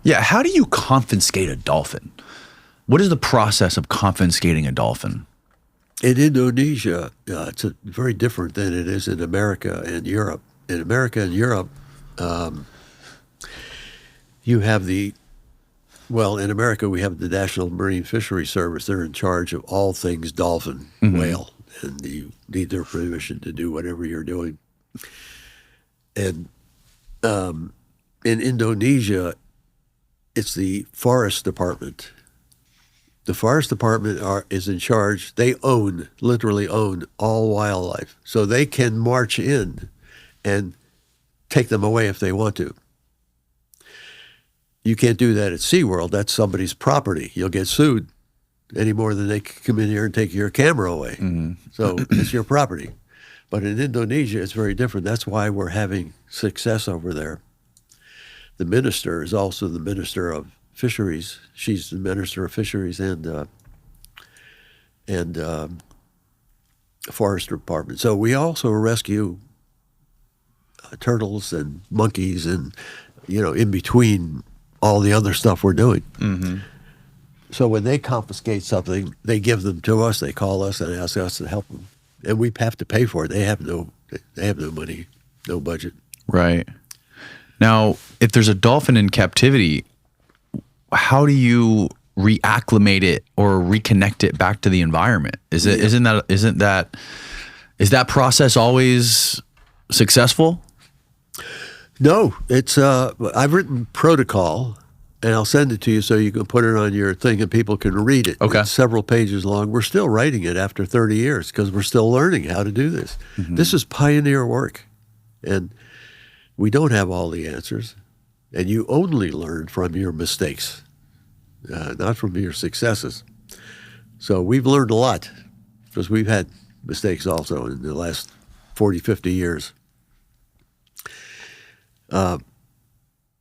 Yeah, how do you confiscate a dolphin? What is the process of confiscating a dolphin? In Indonesia, it's very different than it is in America and Europe. In America and Europe, you have in America we have the National Marine Fisheries Service. They're in charge of all things dolphin, whale, and you need their permission to do whatever you're doing. And in Indonesia, it's the Forest Department. The Forest Department is in charge. They literally own all wildlife. So they can march in and take them away if they want to. You can't do that at SeaWorld. That's somebody's property. You'll get sued any more than they can come in here and take your camera away. So it's your property. But in Indonesia, it's very different. That's why we're having success over there. The minister is also the Minister of Fisheries. She's the Minister of Fisheries and Forest Department. So we also rescue turtles and monkeys and, in between all the other stuff we're doing. So when they confiscate something, they give them to us. They call us and ask us to help them, and we have to pay for it. They have no money, no budget. Right. Now, if there's a dolphin in captivity, how do you reacclimate it or reconnect it back to the environment? Is that process always successful? No, it's I've written protocol, and I'll send it to you so you can put it on your thing and people can read it. Okay. It's several pages long. We're still writing it after 30 years because we're still learning how to do this. This is pioneer work, and we don't have all the answers, and you only learn from your mistakes, not from your successes. So we've learned a lot because we've had mistakes also in the last 40, 50 years.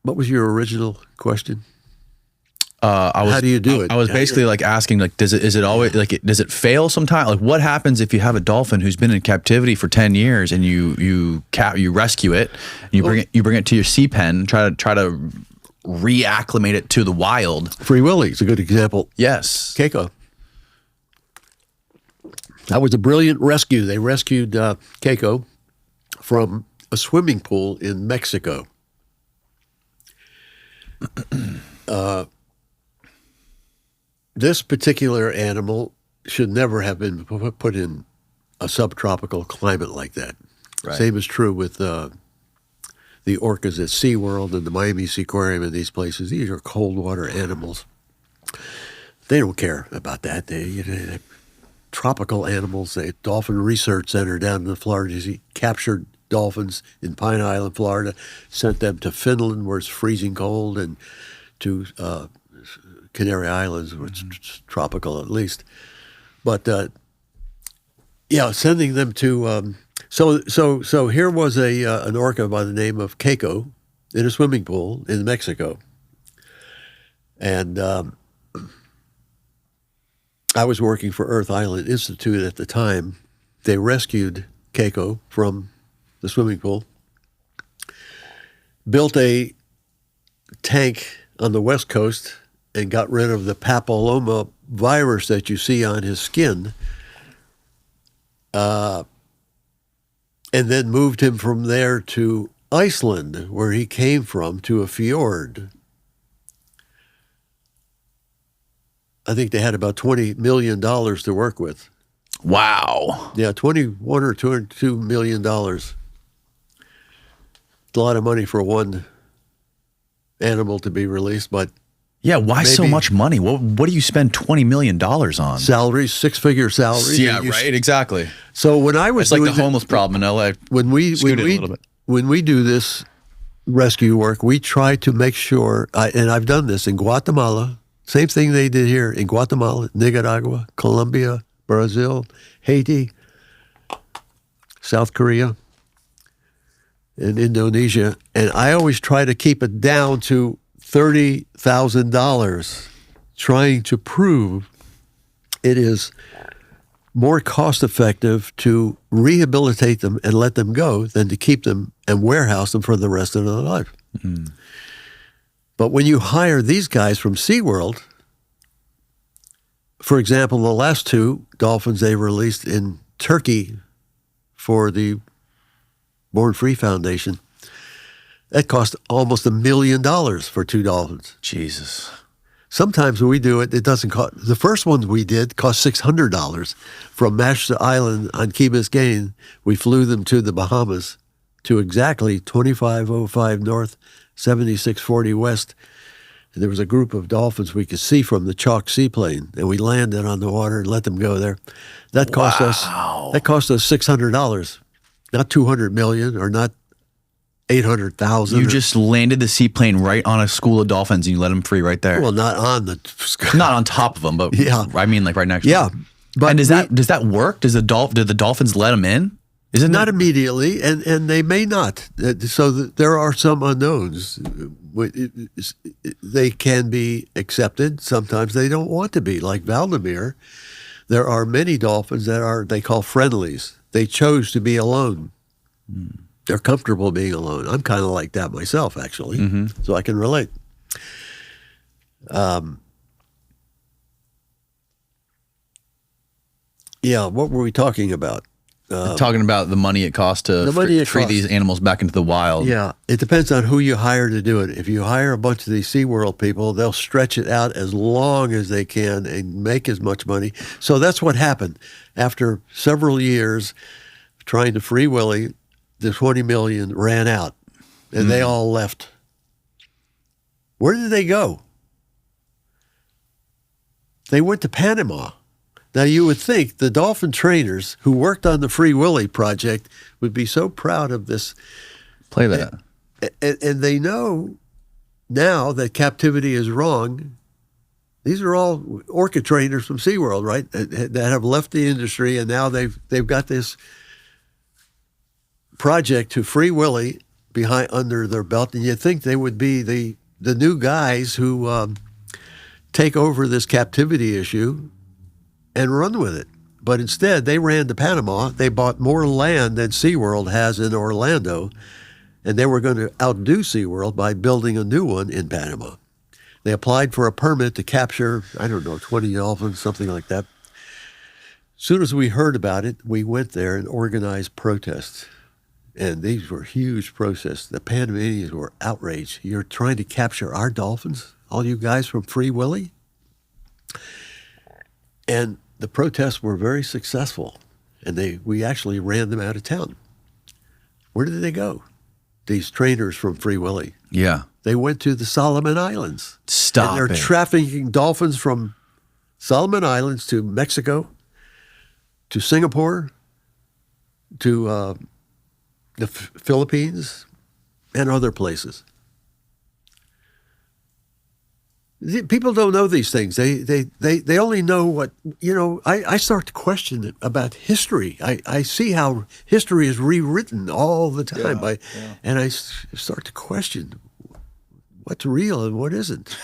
What was your original question? How do you do it? I was basically asking, does it fail sometime? Like, what happens if you have a dolphin who's been in captivity for 10 years and you rescue it, and you bring it to your sea pen, try to reacclimate it to the wild? Free Willy is a good example. Yes. Keiko. That was a brilliant rescue. They rescued Keiko from a swimming pool in Mexico. This particular animal should never have been put in a subtropical climate like that. Right. Same is true with the orcas at SeaWorld and the Miami Seaquarium and these places. These are cold water animals. They don't care about that. They're tropical animals. The Dolphin Research Center down in Florida captured dolphins in Pine Island, Florida, sent them to Finland where it's freezing cold, and to Canary Islands where it's tropical at least. But sending them to so here was an orca by the name of Keiko in a swimming pool in Mexico, and I was working for Earth Island Institute at the time. They rescued Keiko from the swimming pool, built a tank on the West Coast, and got rid of the papilloma virus that you see on his skin, and then moved him from there to Iceland, where he came from, to a fjord. I think they had about $20 million to work with. Wow. Yeah, 21 or $22 million. It's a lot of money for one animal to be released, but yeah, why so much money? What do you spend $20 million on? Salaries, six-figure salaries. Yeah, right, exactly. So when I was it's like the homeless problem in LA. When we do this rescue work, we try to make sure, and I've done this in Guatemala, same thing they did here in Guatemala, Nicaragua, Colombia, Brazil, Haiti, South Korea, and Indonesia. And I always try to keep it down to $30,000, trying to prove it is more cost-effective to rehabilitate them and let them go than to keep them and warehouse them for the rest of their life. But when you hire these guys from SeaWorld, for example, the last two dolphins they released in Turkey for the Born Free Foundation, that cost almost $1 million for two dolphins. Jesus. Sometimes when we do it, it doesn't cost. The first ones we did cost $600 from Mashta Island on Key Biscayne. We flew them to the Bahamas to exactly 2505 north, 7640 west. And there was a group of dolphins we could see from the Chalk seaplane, and we landed on the water and let them go there. That cost us $600, not $200 million or not 800,000. You just landed the seaplane right on a school of dolphins and you let them free right there. Well, not on the not on top of them, but yeah. I mean like right next to yeah. them. But and does that work? Did the dolphins let them in? Isn't not immediately, and they may not. So there are some unknowns. They can be accepted. Sometimes they don't want to be. Like Valdemir, there are many dolphins that they call friendlies. They chose to be alone. They're comfortable being alone. I'm kind of like that myself, actually, so I can relate. Yeah, what were we talking about? Talking about the money it costs to free these animals back into the wild. Yeah, it depends on who you hire to do it. If you hire a bunch of these SeaWorld people, they'll stretch it out as long as they can and make as much money. So that's what happened. After several years trying to free Willie, the 20 million ran out, and they all left. Where did they go? They went to Panama. Now, you would think the dolphin trainers who worked on the Free Willy project would be so proud of this. Play that. And they know now that Captivity is wrong. These are all orca trainers from SeaWorld, right, that have left the industry, and now they've got this project to Free Willy under their belt, and you'd think they would be the new guys who take over this captivity issue and run with it. But instead, they ran to Panama. They bought more land than SeaWorld has in Orlando, and they were going to outdo SeaWorld by building a new one in Panama. They applied for a permit to capture, 20 dolphins, something like that. As soon as we heard about it, we went there and organized protests. And these were huge protests. The Panamanians were outraged. You're trying to capture our dolphins, all you guys from Free Willy? And the protests were very successful. And we actually ran them out of town. Where did they go? These trainers from Free Willy. Yeah. They went to the Solomon Islands. Stop and they're trafficking dolphins from Solomon Islands to Mexico, to Singapore, to the Philippines, and other places. People don't know these things. They only know what, I start to question about history. I see how history is rewritten all the time. And I start to question what's real and what isn't.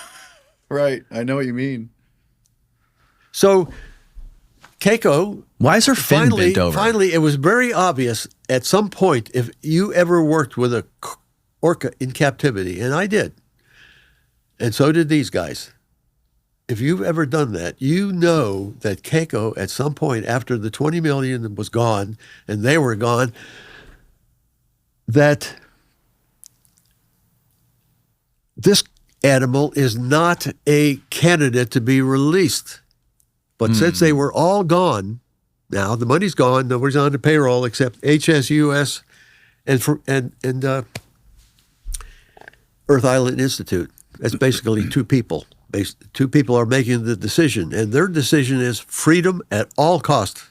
Right. I know what you mean. So Keiko, why is her fin bent over? Finally, it was very obvious at some point, if you ever worked with a orca in captivity, and I did, and so did these guys. If you've ever done that, you know that Keiko, at some point after the 20 million was gone and they were gone, that this animal is not a candidate to be released. But since they were all gone, now the money's gone, nobody's on the payroll except HSUS and Earth Island Institute. That's basically two people. Two people are making the decision, and their decision is freedom at all costs,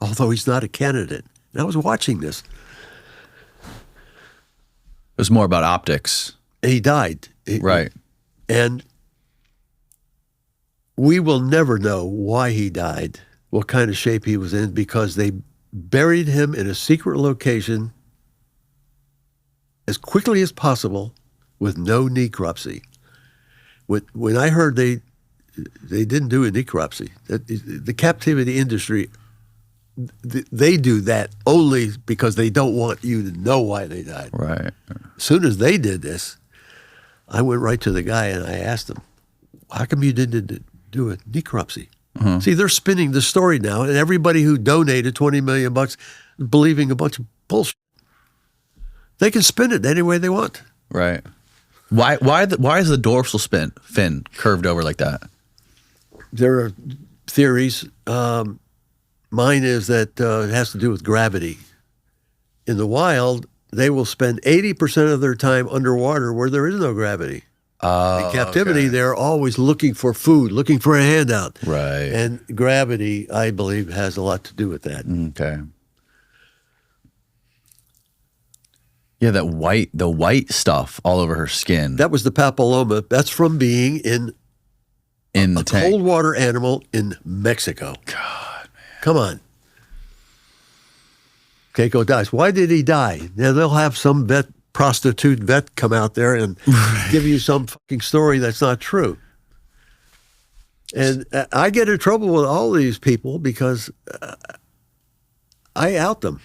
although he's not a candidate. And I was watching this. It was more about optics. He died. Right. And we will never know why he died, what kind of shape he was in, because they buried him in a secret location as quickly as possible with no necropsy. When I heard they didn't do a necropsy, the captivity industry, they do that only because they don't want you to know why they died. Right. As soon as they did this, I went right to the guy and I asked him, how come you didn't do a necropsy? See, they're spinning the story now, and everybody who donated $20 million is believing a bunch of bullshit. They can spin it any way they want. Right. Why is the dorsal fin curved over like that? There are theories. Mine is that it has to do with gravity. In the wild, they will spend 80% of their time underwater where there is no gravity. In captivity, they're always looking for food, looking for a handout. Right. And gravity, I believe, has a lot to do with that. Okay. Yeah, the white stuff all over her skin. That was the papilloma. That's from being in the tank. Cold water animal in Mexico. God, man. Come on. Keiko dies. Why did he die? Now, they'll have some prostitute vet come out there and give you some fucking story that's not true. And I get in trouble with all these people because I out them.